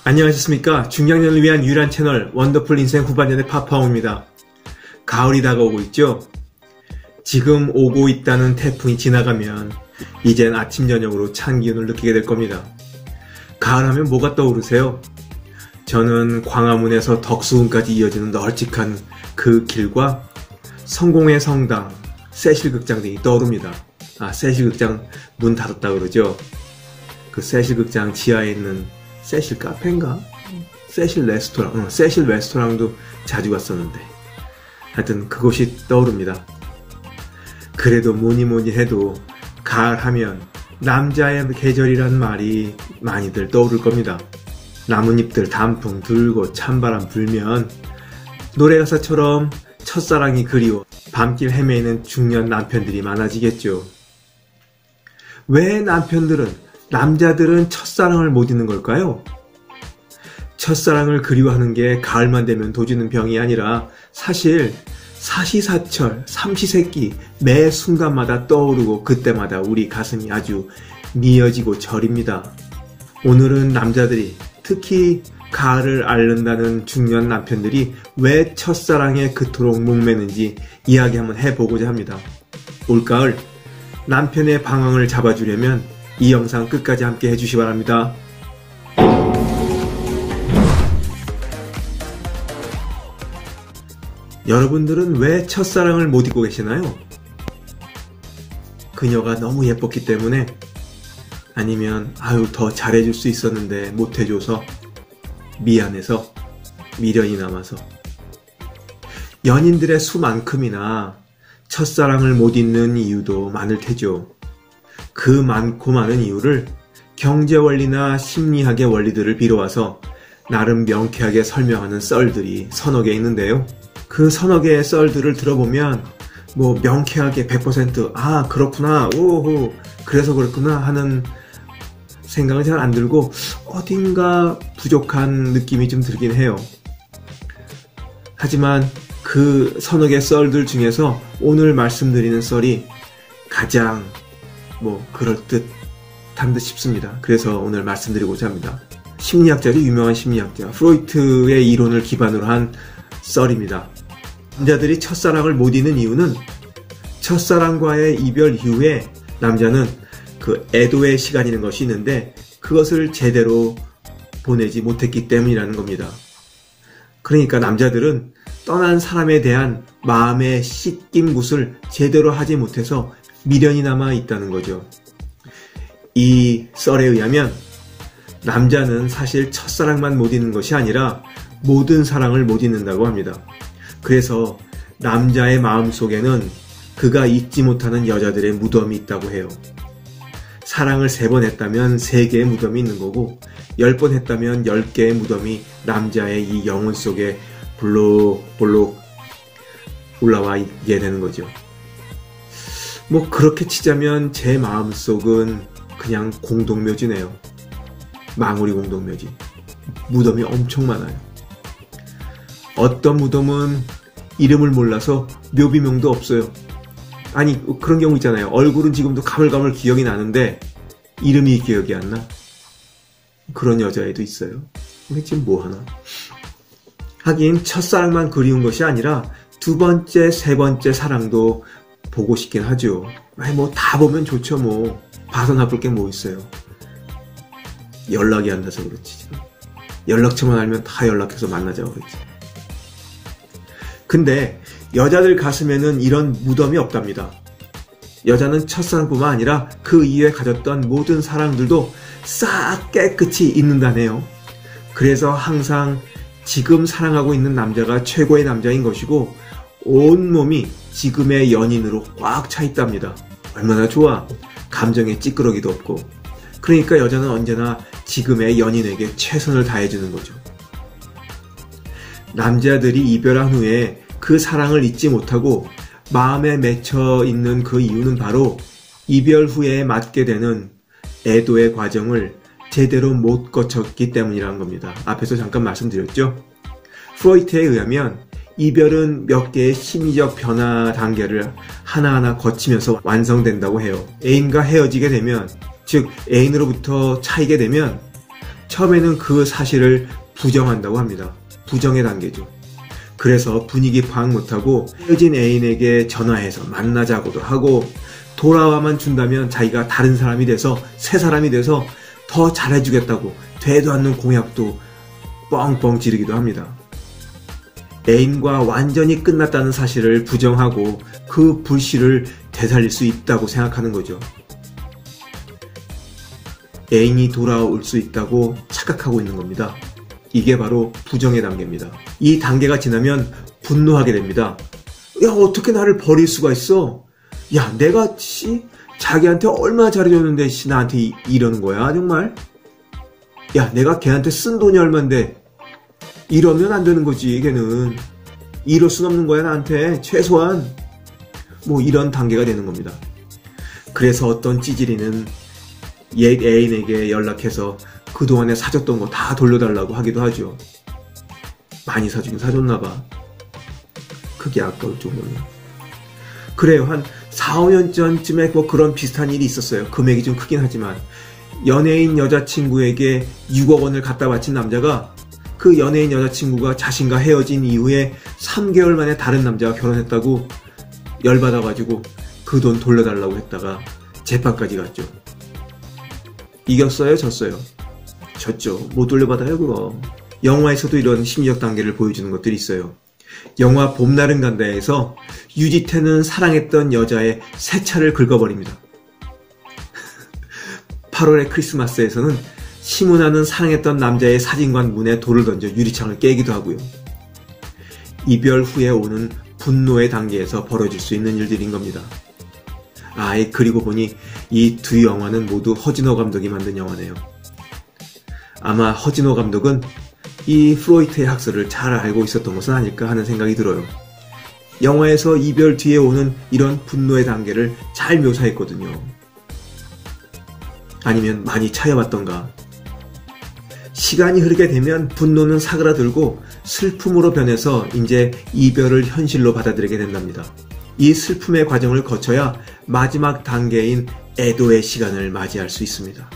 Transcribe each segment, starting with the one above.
안녕하셨습니까? 중장년을 위한 유일한 채널 원더풀 인생 후반년의 파파옹입니다. 가을이 다가오고 있죠? 지금 오고 있다는 태풍이 지나가면 이젠 아침 저녁으로 찬 기운을 느끼게 될 겁니다. 가을 하면 뭐가 떠오르세요? 저는 광화문에서 덕수궁까지 이어지는 널찍한 그 길과 성공의 성당, 세실극장 등이 떠오릅니다. 세실극장 문 닫았다 그러죠? 그 세실극장 지하에 있는 세실 카페인가? 세실 레스토랑, 세실 레스토랑도 자주 갔었는데 하여튼 그곳이 떠오릅니다. 그래도 뭐니 해도 가을 하면 남자의 계절이란 말이 많이들 떠오를 겁니다. 나뭇잎들 단풍 들고 찬바람 불면 노래가사처럼 첫사랑이 그리워 밤길 헤매이는 중년 남편들이 많아지겠죠. 왜 남자들은 첫사랑을 못 잊는 걸까요? 첫사랑을 그리워하는 게 가을만 되면 도지는 병이 아니라 사실 사시사철, 삼시세끼 매 순간마다 떠오르고 그때마다 우리 가슴이 아주 미어지고 저립니다. 오늘은 남자들이 특히 가을을 앓는다는 중년 남편들이 왜 첫사랑에 그토록 목매는지 이야기 한번 해보고자 합니다. 올가을 남편의 방황을 잡아주려면 이 영상 끝까지 함께 해주시기 바랍니다. 여러분들은 왜 첫사랑을 못 잊고 계시나요? 그녀가 너무 예뻤기 때문에? 아니면 더 잘해줄 수 있었는데 못해줘서? 미안해서? 미련이 남아서? 연인들의 수만큼이나 첫사랑을 못 잊는 이유도 많을 테죠. 그 많고 많은 이유를 경제원리나 심리학의 원리들을 빌어와서 나름 명쾌하게 설명하는 썰들이 서너 개 있는데요. 그 서너 개의 썰들을 들어보면 명쾌하게 100% 그렇구나, 오호, 그래서 그렇구나 하는 생각은 잘 안 들고 어딘가 부족한 느낌이 좀 들긴 해요. 하지만 그 서너 개 썰들 중에서 오늘 말씀드리는 썰이 가장 그럴듯한 듯 싶습니다. 그래서 오늘 말씀드리고자 합니다. 심리학자죠. 유명한 심리학자 프로이트의 이론을 기반으로 한 썰입니다. 남자들이 첫사랑을 못 잊는 이유는 첫사랑과의 이별 이후에 남자는 그 애도의 시간이라는 것이 있는데 그것을 제대로 보내지 못했기 때문이라는 겁니다. 그러니까 남자들은 떠난 사람에 대한 마음의 씻김굿을 제대로 하지 못해서 미련이 남아 있다는 거죠. 이 썰에 의하면 남자는 사실 첫사랑만 못 잊는 것이 아니라 모든 사랑을 못 잊는다고 합니다. 그래서 남자의 마음속에는 그가 잊지 못하는 여자들의 무덤이 있다고 해요. 사랑을 3번 했다면 3개의 무덤이 있는 거고 10번 했다면 10개의 무덤이 남자의 이 영혼 속에 볼록볼록 올라와 있게 되는 거죠. 그렇게 치자면 제 마음속은 그냥 공동묘지네요. 망우리 공동묘지. 무덤이 엄청 많아요. 어떤 무덤은 이름을 몰라서 묘비명도 없어요. 그런 경우 있잖아요. 얼굴은 지금도 가물가물 기억이 나는데 이름이 기억이 안 나. 그런 여자애도 있어요. 지금 뭐하나. 하긴 첫사랑만 그리운 것이 아니라 2번째, 3번째 사랑도 보고 싶긴 하죠. 다 보면 좋죠. 봐서 나쁠 게 뭐 있어요. 연락이 안 돼서 그렇지. 지금. 연락처만 알면 다 연락해서 만나자고 그랬지. 근데 여자들 가슴에는 이런 무덤이 없답니다. 여자는 첫사랑뿐만 아니라 그 이후에 가졌던 모든 사랑들도 싹 깨끗이 잊는다네요. 그래서 항상 지금 사랑하고 있는 남자가 최고의 남자인 것이고 온몸이 지금의 연인으로 꽉 차 있답니다. 얼마나 좋아. 감정에 찌끄러기도 없고. 그러니까 여자는 언제나 지금의 연인에게 최선을 다해주는 거죠. 남자들이 이별한 후에 그 사랑을 잊지 못하고 마음에 맺혀 있는 그 이유는 바로 이별 후에 맞게 되는 애도의 과정을 제대로 못 거쳤기 때문이라는 겁니다. 앞에서 잠깐 말씀드렸죠. 프로이트에 의하면 이별은 몇 개의 심리적 변화 단계를 하나하나 거치면서 완성된다고 해요. 애인과 헤어지게 되면, 즉 애인으로부터 차이게 되면 처음에는 그 사실을 부정한다고 합니다. 부정의 단계죠. 그래서 분위기 파악 못하고 헤어진 애인에게 전화해서 만나자고도 하고 돌아와만 준다면 자기가 다른 사람이 돼서 새 사람이 돼서 더 잘해주겠다고 되도 않는 공약도 뻥뻥 지르기도 합니다. 애인과 완전히 끝났다는 사실을 부정하고 그 불씨를 되살릴 수 있다고 생각하는 거죠. 애인이 돌아올 수 있다고 착각하고 있는 겁니다. 이게 바로 부정의 단계입니다. 이 단계가 지나면 분노하게 됩니다. 야, 어떻게 나를 버릴 수가 있어? 야, 내가 자기한테 얼마나 잘해줬는데 나한테 이러는 거야 정말? 야, 내가 걔한테 쓴 돈이 얼만데 이러면 안 되는 거지. 걔는 이럴 순 없는 거야 나한테. 최소한 뭐 이런 단계가 되는 겁니다. 그래서 어떤 찌질이는 옛 애인에게 연락해서 그동안에 사줬던 거 다 돌려달라고 하기도 하죠. 많이 사주긴 사줬나봐. 그게 아까울 정도면. 그래요. 한 4, 5년 전쯤에 뭐 그런 비슷한 일이 있었어요. 금액이 좀 크긴 하지만 연예인 여자친구에게 6억 원을 갖다 바친 남자가 그 연예인 여자친구가 자신과 헤어진 이후에 3개월 만에 다른 남자와 결혼했다고 열받아가지고 그 돈 돌려달라고 했다가 재판까지 갔죠. 이겼어요? 졌어요? 졌죠. 못 돌려받아요 그거. 영화에서도 이런 심리적 단계를 보여주는 것들이 있어요. 영화 봄날은 간다에서 유지태는 사랑했던 여자의 새 차를 긁어버립니다. 8월의 크리스마스에서는 심은하는 사랑했던 남자의 사진관 문에 돌을 던져 유리창을 깨기도 하고요. 이별 후에 오는 분노의 단계에서 벌어질 수 있는 일들인 겁니다. 그리고 보니 이 두 영화는 모두 허진호 감독이 만든 영화네요. 아마 허진호 감독은 이 프로이트의 학설을 잘 알고 있었던 것은 아닐까 하는 생각이 들어요. 영화에서 이별 뒤에 오는 이런 분노의 단계를 잘 묘사했거든요. 아니면 많이 차여봤던가. 시간이 흐르게 되면 분노는 사그라들고 슬픔으로 변해서 이제 이별을 현실로 받아들이게 된답니다. 이 슬픔의 과정을 거쳐야 마지막 단계인 애도의 시간을 맞이할 수 있습니다.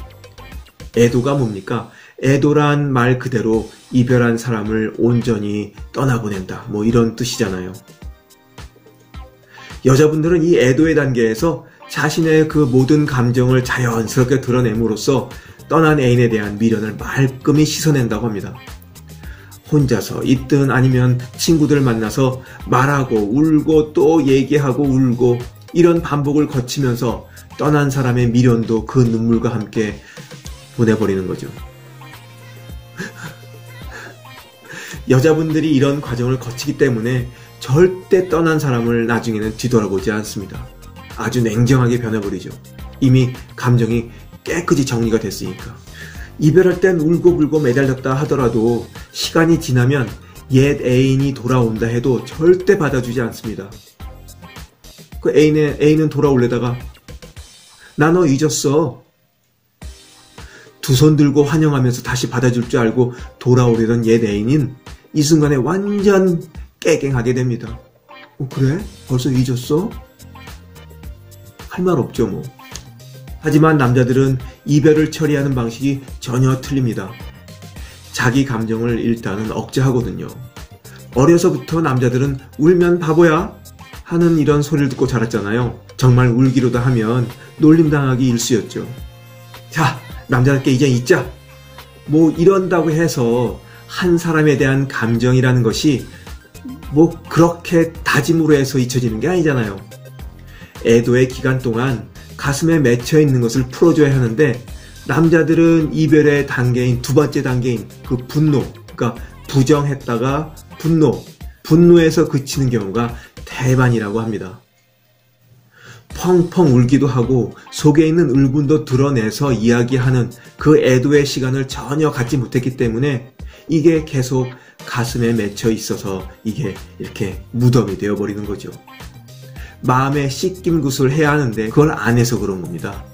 애도가 뭡니까? 애도란 말 그대로 이별한 사람을 온전히 떠나보낸다. 뭐 이런 뜻이잖아요. 여자분들은 이 애도의 단계에서 자신의 그 모든 감정을 자연스럽게 드러냄으로써 떠난 애인에 대한 미련을 말끔히 씻어낸다고 합니다. 혼자서 있든 아니면 친구들 만나서 말하고 울고 또 얘기하고 울고 이런 반복을 거치면서 떠난 사람의 미련도 그 눈물과 함께 보내버리는 거죠. 여자분들이 이런 과정을 거치기 때문에 절대 떠난 사람을 나중에는 뒤돌아보지 않습니다. 아주 냉정하게 변해버리죠. 이미 감정이 깨끗이 정리가 됐으니까. 이별할 땐 울고불고 매달렸다 하더라도 시간이 지나면 옛 애인이 돌아온다 해도 절대 받아주지 않습니다. 그 애인은 돌아올래다가 나 너 잊었어. 두 손 들고 환영하면서 다시 받아줄 줄 알고 돌아오려던 옛 애인은 이 순간에 완전 깨갱하게 됩니다. 그래? 벌써 잊었어? 할 말 없죠 뭐. 하지만 남자들은 이별을 처리하는 방식이 전혀 틀립니다. 자기 감정을 일단은 억제하거든요. 어려서부터 남자들은 울면 바보야 하는 이런 소리를 듣고 자랐잖아요. 정말 울기로다 하면 놀림당하기 일쑤였죠. 자, 남자답게 이제 잊자. 뭐 이런다고 해서 한 사람에 대한 감정이라는 것이 뭐 그렇게 다짐으로 해서 잊혀지는 게 아니잖아요. 애도의 기간 동안 가슴에 맺혀 있는 것을 풀어줘야 하는데 남자들은 이별의 단계인 두 번째 단계인 그 분노, 그러니까 부정했다가 분노에서 그치는 경우가 대반이라고 합니다. 펑펑 울기도 하고 속에 있는 울분도 드러내서 이야기하는 그 애도의 시간을 전혀 갖지 못했기 때문에 이게 계속 가슴에 맺혀 있어서 이게 이렇게 무덤이 되어버리는 거죠. 마음에 씻김굿을 해야 하는데 그걸 안 해서 그런 겁니다.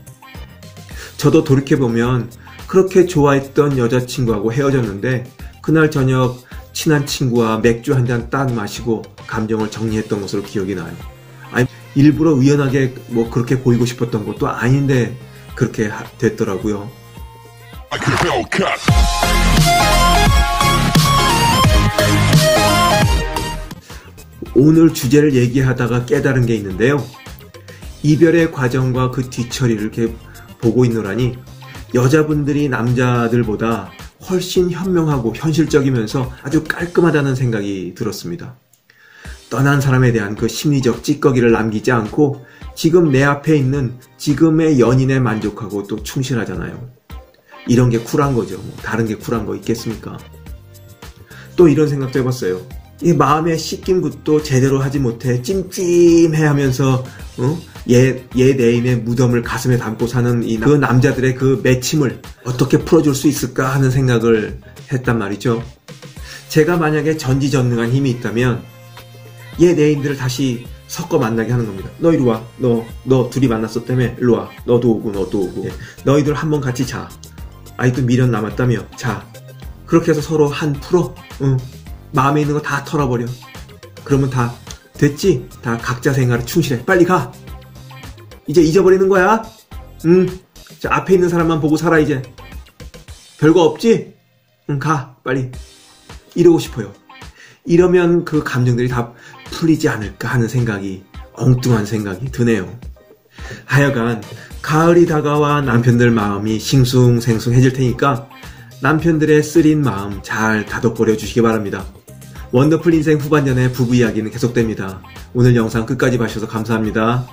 저도 돌이켜보면 그렇게 좋아했던 여자친구하고 헤어졌는데 그날 저녁 친한 친구와 맥주 한 잔 딱 마시고 감정을 정리했던 것으로 기억이 나요. 아니, 일부러 의연하게 뭐 그렇게 보이고 싶었던 것도 아닌데 그렇게 됐더라고요. 오늘 주제를 얘기하다가 깨달은 게 있는데요. 이별의 과정과 그 뒤처리를 이렇게 보고 있노라니 여자분들이 남자들보다 훨씬 현명하고 현실적이면서 아주 깔끔하다는 생각이 들었습니다. 떠난 사람에 대한 그 심리적 찌꺼기를 남기지 않고 지금 내 앞에 있는 지금의 연인에 만족하고 또 충실하잖아요. 이런 게 쿨한 거죠. 뭐 다른 게 쿨한 거 있겠습니까? 또 이런 생각도 해봤어요. 이 마음에 씻긴 굿도 제대로 하지 못해 찜찜해 하면서 얘 내인의 무덤을 가슴에 담고 사는 그 남자들의 그 맺힘을 어떻게 풀어줄 수 있을까 하는 생각을 했단 말이죠. 제가 만약에 전지전능한 힘이 있다면 얘 내인들을 다시 섞어 만나게 하는 겁니다. 너 이리 와. 너 둘이 만났었다며? 일로 와. 너도 오고. 너희들 한번 같이 자. 아직도 미련 남았다며? 자. 그렇게 해서 서로 한 풀어. 마음에 있는 거 다 털어버려. 그러면 다 됐지? 다 각자 생활에 충실해. 빨리 가. 이제 잊어버리는 거야. 자, 앞에 있는 사람만 보고 살아 이제. 별거 없지? 가. 빨리. 이러고 싶어요. 이러면 그 감정들이 다 풀리지 않을까 하는 생각이, 엉뚱한 생각이 드네요. 하여간 가을이 다가와 남편들 마음이 싱숭생숭해질 테니까 남편들의 쓰린 마음 잘 다독거려 주시기 바랍니다. 원더풀 인생 후반전의 부부 이야기는 계속됩니다. 오늘 영상 끝까지 봐주셔서 감사합니다.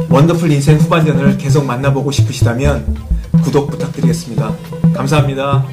원더풀 인생 후반전을 계속 만나보고 싶으시다면 구독 부탁드리겠습니다. 감사합니다.